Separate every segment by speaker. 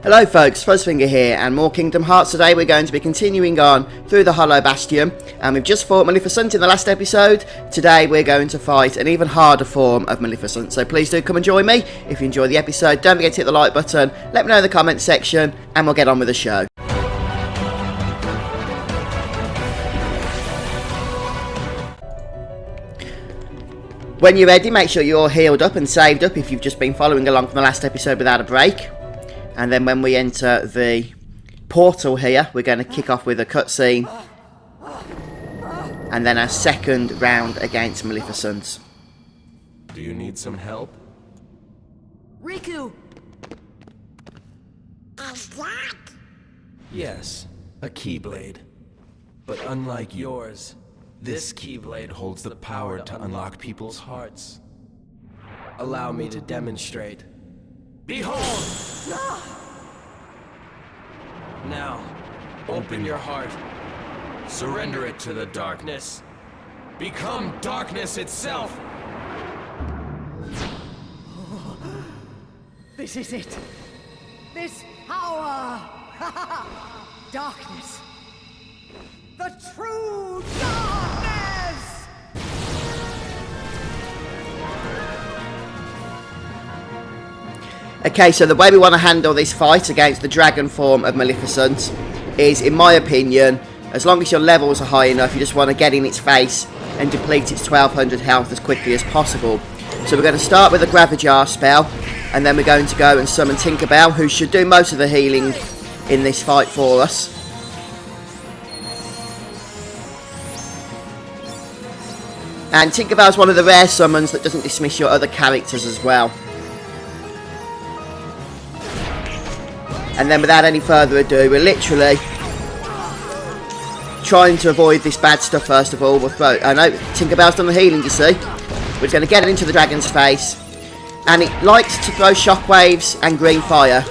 Speaker 1: Hello folks, Fuzzfinger here, and more Kingdom Hearts. Today we're going to be continuing on through the Hollow Bastion, and we've just fought Maleficent in the last episode. Today we're going to fight an even harder form of Maleficent, so please do come and join me. If you enjoy the episode, don't forget to hit the like button, let me know in the comments section, and we'll get on with the show. When you're ready, make sure you're all healed up and saved up if you've just been following along from the last episode without a break. And then when we enter the portal here, we're going to kick off with a cutscene. And then our second round against Maleficent.
Speaker 2: Do you need some help?
Speaker 3: Riku!
Speaker 2: Yes, a Keyblade. But unlike yours, this Keyblade holds the power to unlock people's hearts. Allow me to demonstrate. Behold! Now, open your heart. Surrender it to the darkness. Become darkness itself!
Speaker 3: This is it! This power! Darkness! The true darkness!
Speaker 1: Okay, so the way we want to handle this fight against the dragon form of Maleficent is, in my opinion, as long as your levels are high enough, you just want to get in its face and deplete its 1200 health as quickly as possible. So we're going to start with a Gravijar spell, and then we're going to go and summon Tinkerbell, who should do most of the healing in this fight for us. And Tinkerbell's one of the rare summons that doesn't dismiss your other characters as well. And then without any further ado, we're literally trying to avoid this bad stuff first of all. We'll throw, I know, Tinkerbell's done the healing, you see. We're just going to get it into the dragon's face. And it likes to throw shockwaves and green fire.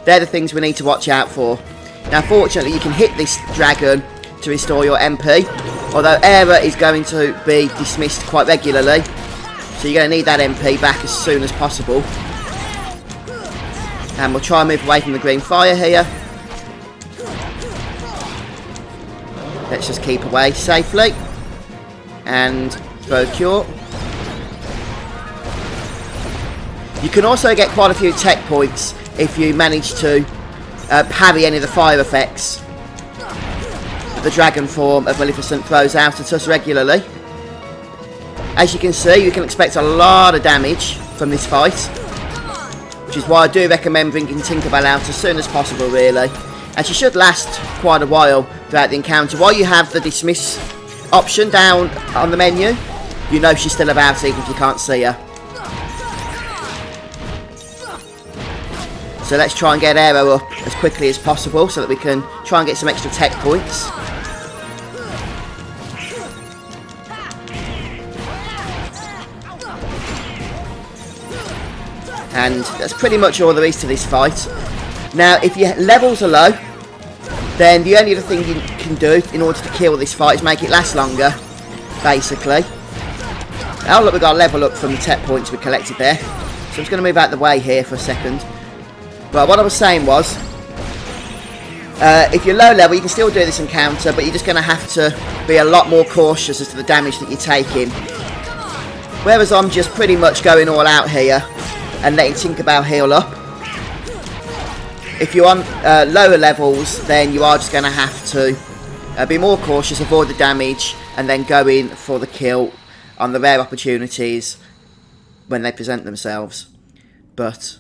Speaker 1: They're the things we need to watch out for. Now fortunately you can hit this dragon to restore your MP. Although Era is going to be dismissed quite regularly. So you're going to need that MP back as soon as possible. And we'll try and move away from the green fire here. Let's just keep away safely. And throw a cure. You can also get quite a few tech points if you manage to parry any of the fire effects that the dragon form of Maleficent throws out at us regularly. As you can see, you can expect a lot of damage from this fight. Which is why I do recommend bringing Tinkerbell out as soon as possible, really. And she should last quite a while throughout the encounter. While you have the dismiss option down on the menu, you know she's still about even if you can't see her. So let's try and get Aero up as quickly as possible so that we can try and get some extra tech points. And that's pretty much all there is to this fight. Now, if your levels are low, then the only other thing you can do in order to kill this fight is make it last longer, basically. Oh look, we got a level up from the tech points we collected there. So I'm just going to move out the way here for a second. But what I was saying was, if you're low level, you can still do this encounter, but you're just going to have to be a lot more cautious as to the damage that you're taking. Whereas I'm just pretty much going all out here and letting Tinkerbell heal up. If you're on lower levels, then you are just going to have to be more cautious, avoid the damage, and then go in for the kill on the rare opportunities when they present themselves. But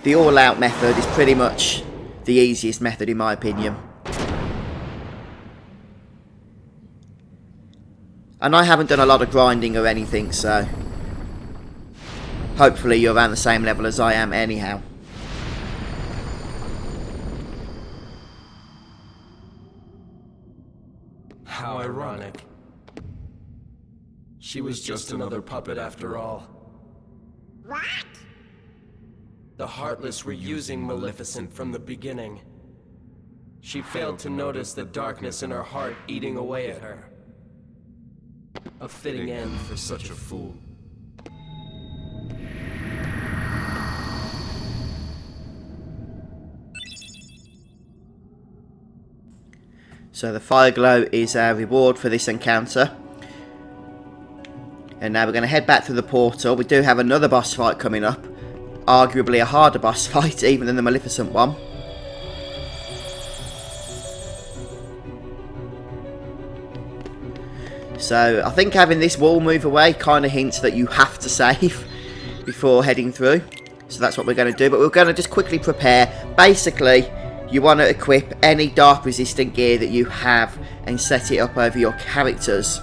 Speaker 1: the all-out method is pretty much the easiest method in my opinion. And I haven't done a lot of grinding or anything, so hopefully you're around the same level as I am anyhow.
Speaker 2: How ironic. She was just another puppet after all.
Speaker 4: What?
Speaker 2: The Heartless were using Maleficent from the beginning. She failed to notice the darkness in her heart eating away at her. A fitting end for such a fool.
Speaker 1: So the fire glow is our reward for this encounter. And now we're going to head back through the portal. We do have another boss fight coming up. Arguably a harder boss fight even than the Maleficent one. So I think having this wall move away kind of hints that you have to save before heading through. So that's what we're going to do. But we're going to just quickly prepare. Basically, you want to equip any dark resistant gear that you have and set it up over your characters.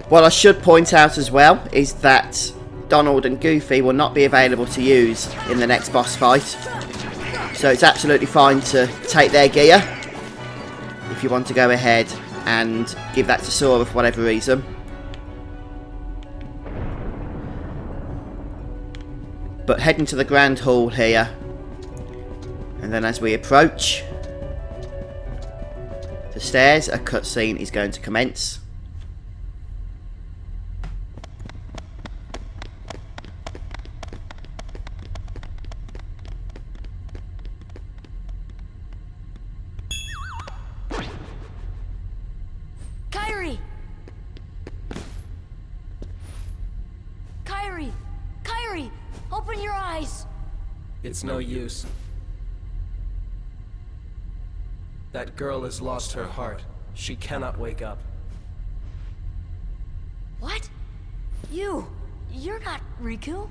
Speaker 1: What I should point out as well is that Donald and Goofy will not be available to use in the next boss fight. So it's absolutely fine to take their gear if you want to go ahead and give that to Sora for whatever reason. But heading to the Grand Hall here, and then as we approach the stairs, a cutscene is going to commence.
Speaker 3: Kyrie! Open your eyes!
Speaker 2: It's no use. That girl has lost her heart. She cannot wake up.
Speaker 3: What? You're not Riku?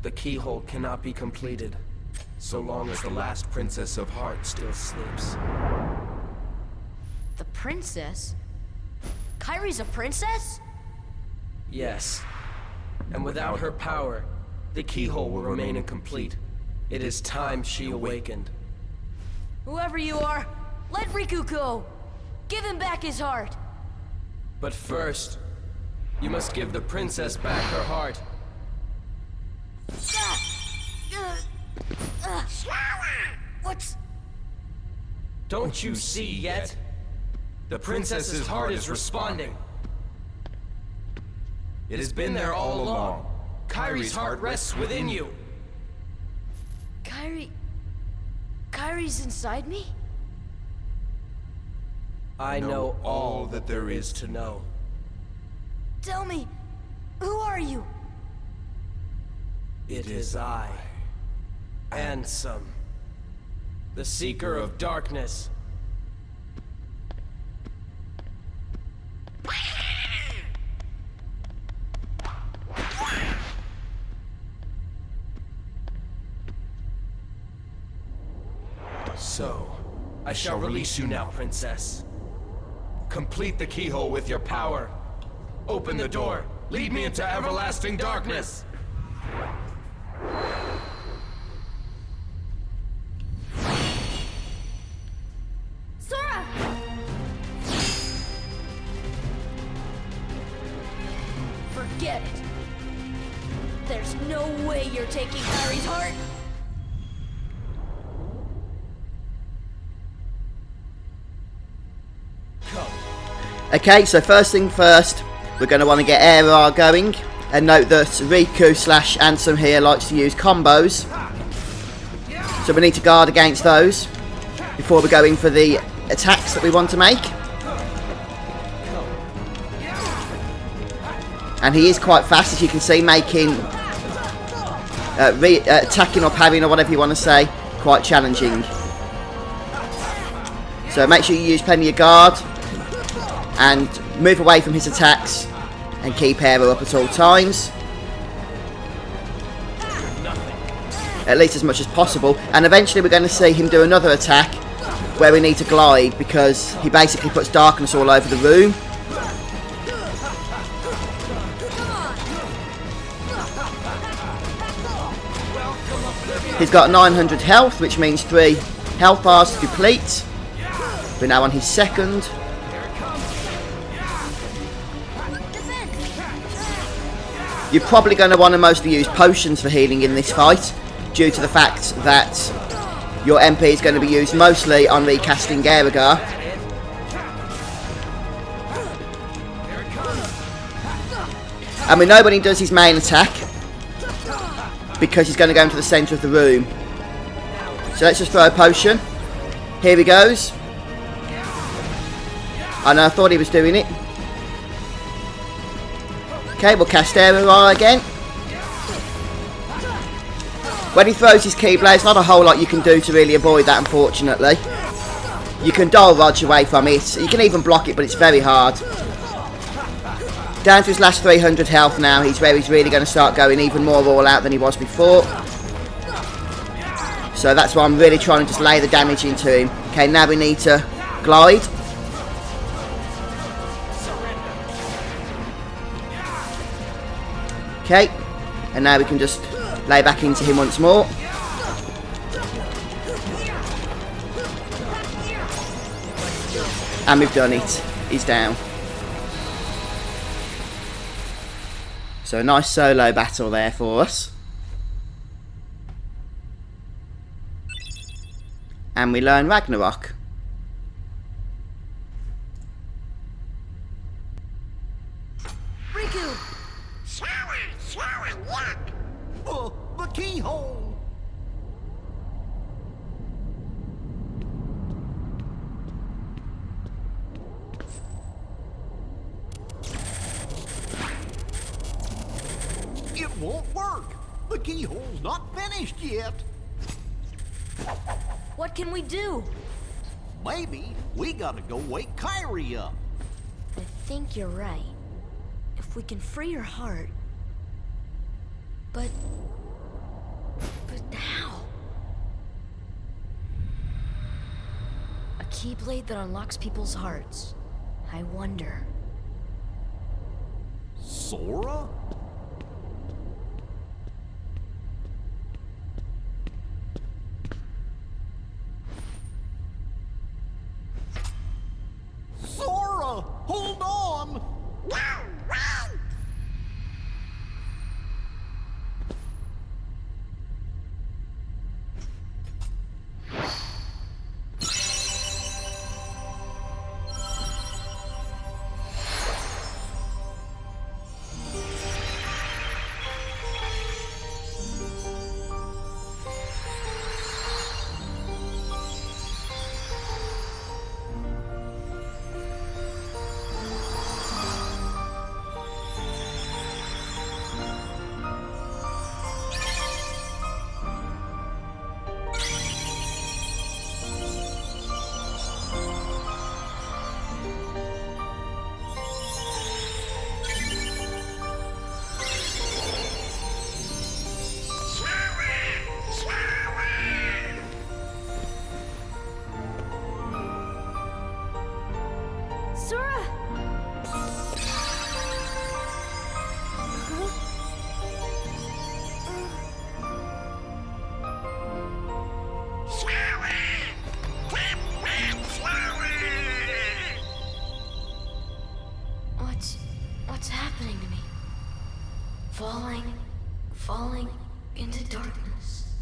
Speaker 2: The keyhole cannot be completed, so long as the last Princess of Heart still sleeps.
Speaker 3: The princess? Kyrie's a princess?
Speaker 2: Yes. And without her power, the keyhole will remain incomplete. It is time she awakened.
Speaker 3: Whoever you are, let Riku go! Give him back his heart!
Speaker 2: But first, you must give the princess back her heart.
Speaker 3: What's...
Speaker 2: Don't you see yet? The princess's heart is responding. It has been there all along. Kyrie's heart rests within you.
Speaker 3: Kyrie's inside me?
Speaker 2: I know all that there is to know.
Speaker 3: Tell me, who are you?
Speaker 2: It is I, Ansem, the Seeker of Darkness. So, I shall release you now, Princess. Complete the keyhole with your power. Open the door. Lead me into everlasting darkness.
Speaker 3: Sora! Forget it. There's no way you're taking Kyrie's heart.
Speaker 1: Okay, so first thing first, we're going to want to get AR going, and note that Riku/Ansem here likes to use combos, so we need to guard against those before we go in for the attacks that we want to make. And he is quite fast, as you can see, making attacking or parrying or whatever you want to say quite challenging. So make sure you use plenty of guard and move away from his attacks and keep arrow up at all times, at least as much as possible. And eventually we're going to see him do another attack where we need to glide, because he basically puts darkness all over the room. He's got 900 health, which means 3 health bars to complete. We're now on his second. You're probably going to want to mostly use potions for healing in this fight, due to the fact that your MP is going to be used mostly on recasting Garagar. And we know when he does his main attack, because he's going to go into the centre of the room. So let's just throw a potion. Here he goes. I know, I thought he was doing it. Okay, we'll cast Aerial again. When he throws his Keyblade, there's not a whole lot you can do to really avoid that, unfortunately. You can dodge Roger away from it. You can even block it, but it's very hard. Down to his last 300 health now. He's where he's really going to start going even more all out than he was before. So that's why I'm really trying to just lay the damage into him. Okay, now we need to glide. Okay, and now we can just lay back into him once more. And we've done it. He's down. So a nice solo battle there for us. And we learn Ragnarok.
Speaker 3: Riku!
Speaker 4: Sora, yuck! The keyhole! It won't work! The keyhole's not finished yet!
Speaker 3: What can we do?
Speaker 4: Maybe we gotta go wake Kyrie up.
Speaker 3: I think you're right. If we can free her heart... But how? A keyblade that unlocks people's hearts. I wonder.
Speaker 4: Sora? Sora! Hold on! No, run!
Speaker 3: Sora! What's happening to me? Falling into darkness.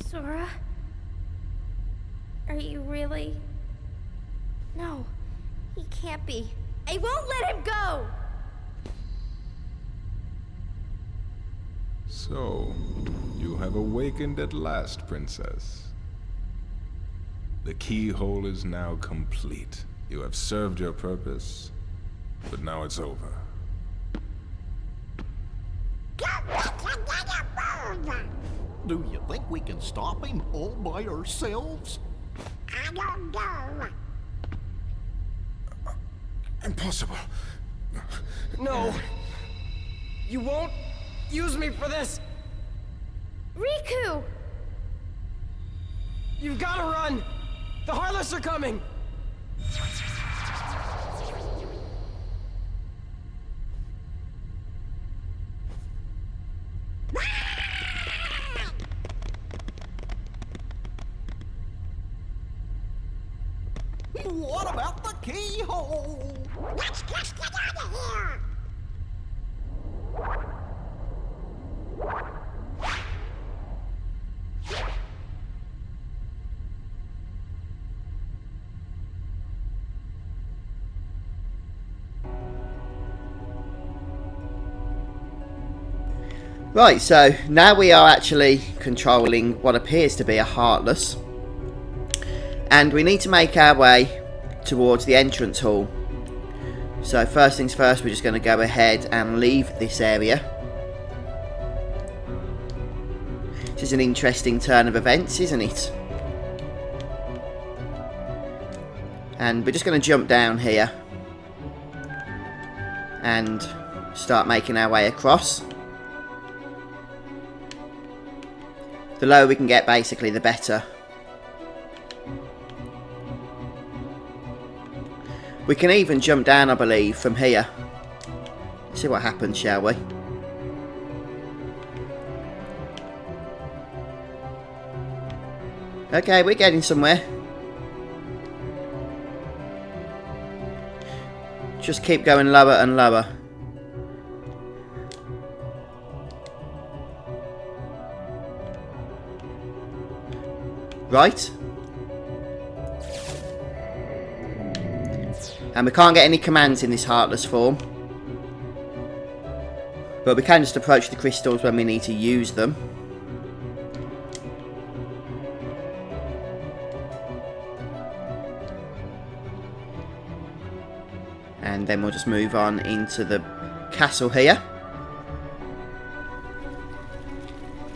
Speaker 5: Sora? Are you really? No, he can't be. I won't let him go!
Speaker 6: So, you have awakened at last, Princess. The keyhole is now complete. You have served your purpose, but now it's over.
Speaker 4: Do you think we can stop him all by ourselves? I don't know.
Speaker 6: Impossible.
Speaker 2: No! You won't use me for this!
Speaker 5: Riku!
Speaker 2: You've gotta run! The Heartless are coming!
Speaker 4: What about the keyhole? Let's just get out of here!
Speaker 1: Right, so now we are actually controlling what appears to be a Heartless. And we need to make our way towards the entrance hall. So first things first, we're just going to go ahead and leave this area. This is an interesting turn of events, isn't it? And we're just going to jump down here and start making our way across. The lower we can get, basically, the better. We can even jump down, I believe, from here. Let's see what happens, shall we? Okay, we're getting somewhere. Just keep going lower and lower. Right. And we can't get any commands in this Heartless form. But we can just approach the crystals when we need to use them. And then we'll just move on into the castle here.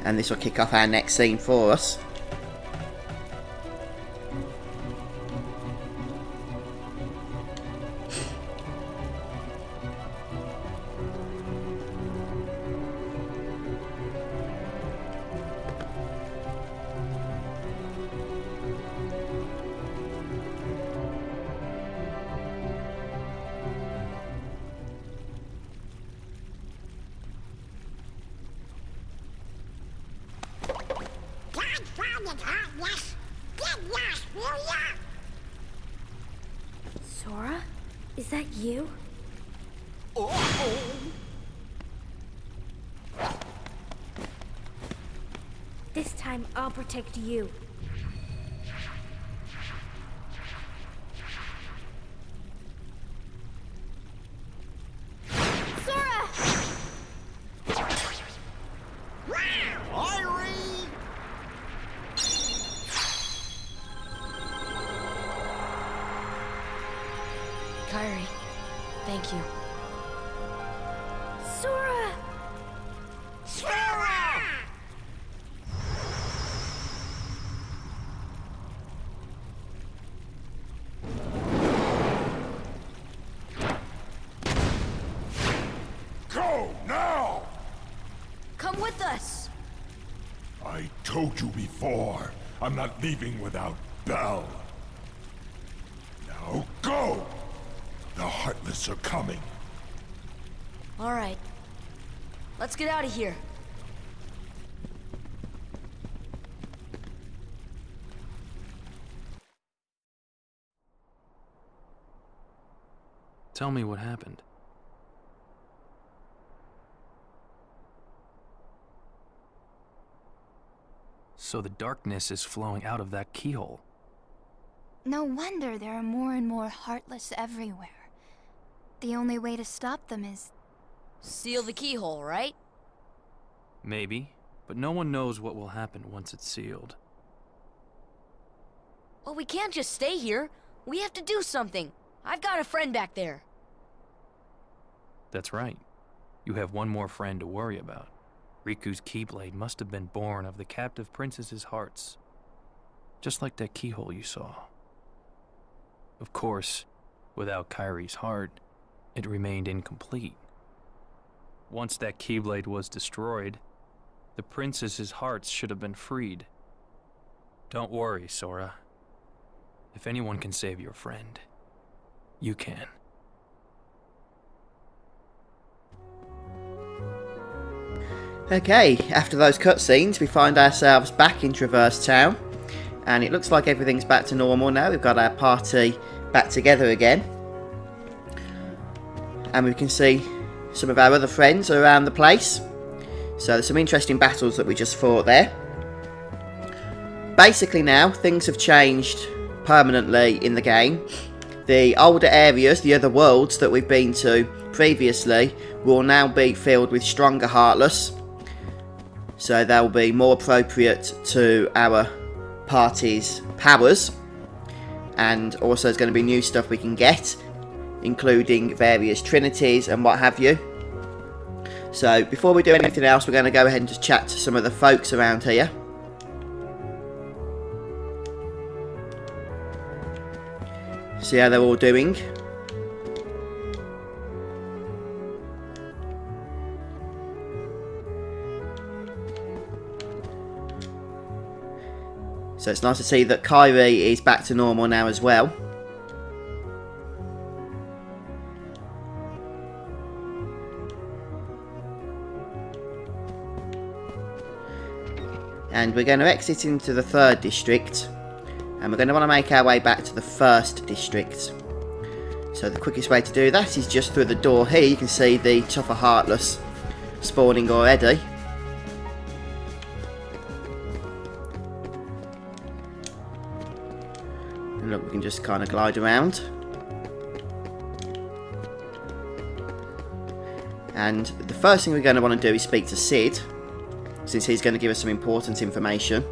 Speaker 1: And this will kick off our next scene for us.
Speaker 5: Sora? Is that you? This time I'll protect you. Sora!
Speaker 3: Kyrie, thank you.
Speaker 5: Sora!
Speaker 7: Go now!
Speaker 3: Come with us!
Speaker 7: I told you before, I'm not leaving without Belle. Now go! The Heartless are coming.
Speaker 3: Alright. Let's get out of here.
Speaker 8: Tell me what happened. So the darkness is flowing out of that keyhole.
Speaker 9: No wonder there are more and more Heartless everywhere. The only way to stop them is...
Speaker 3: Seal the keyhole, right?
Speaker 8: Maybe, but no one knows what will happen once it's sealed.
Speaker 3: Well, we can't just stay here. We have to do something. I've got a friend back there.
Speaker 8: That's right. You have one more friend to worry about. Riku's Keyblade must have been born of the captive princess's hearts. Just like that keyhole you saw. Of course, without Kyrie's heart, it remained incomplete. Once that Keyblade was destroyed, the princess's hearts should have been freed. Don't worry, Sora. If anyone can save your friend, you can.
Speaker 1: Okay, after those cutscenes, we find ourselves back in Traverse Town. And it looks like everything's back to normal now. We've got our party back together again. And we can see some of our other friends around the place. So there's some interesting battles that we just fought there. Basically now, things have changed permanently in the game. The older areas, the other worlds that we've been to previously, will now be filled with stronger Heartless. so they'll be more appropriate to our party's powers. And also there's going to be new stuff we can get, including various trinities and what have you. So before we do anything else, we're going to go ahead and just chat to some of the folks around here. See how they're all doing. So it's nice to see that Kyrie is back to normal now as well. And we're going to exit into the 3rd district, and we're going to want to make our way back to the 1st district. So the quickest way to do that is just through the door here. You can see the tougher Heartless spawning already. And look, we can just kind of glide around. And the first thing we're going to want to do is speak to Sid, since he's going to give us some important information.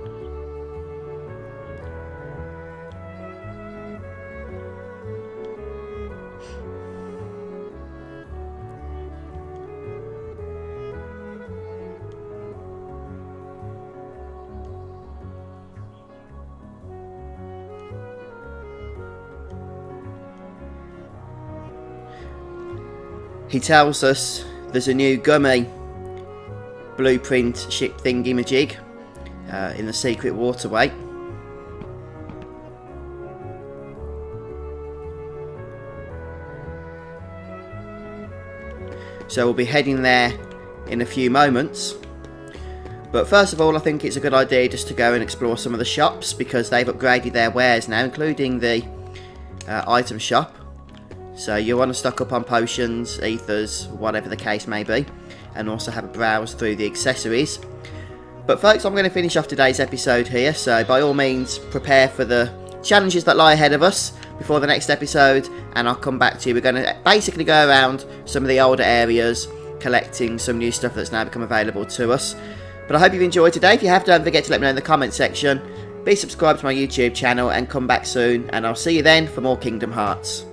Speaker 1: He tells us there's a new gummy blueprint ship thingy-majig in the secret waterway. So we'll be heading there in a few moments. But first of all, I think it's a good idea just to go and explore some of the shops, because they've upgraded their wares now, including the item shop. So you want to stock up on potions, ethers, whatever the case may be, and also have a browse through the accessories. But folks, I'm going to finish off today's episode here, so by all means prepare for the challenges that lie ahead of us before the next episode, and I'll come back to you. We're going to basically go around some of the older areas, collecting some new stuff that's now become available to us. But I hope you've enjoyed today. If you have, don't forget to let me know in the comment section. Be subscribed to my YouTube channel and come back soon, and I'll see you then for more Kingdom Hearts.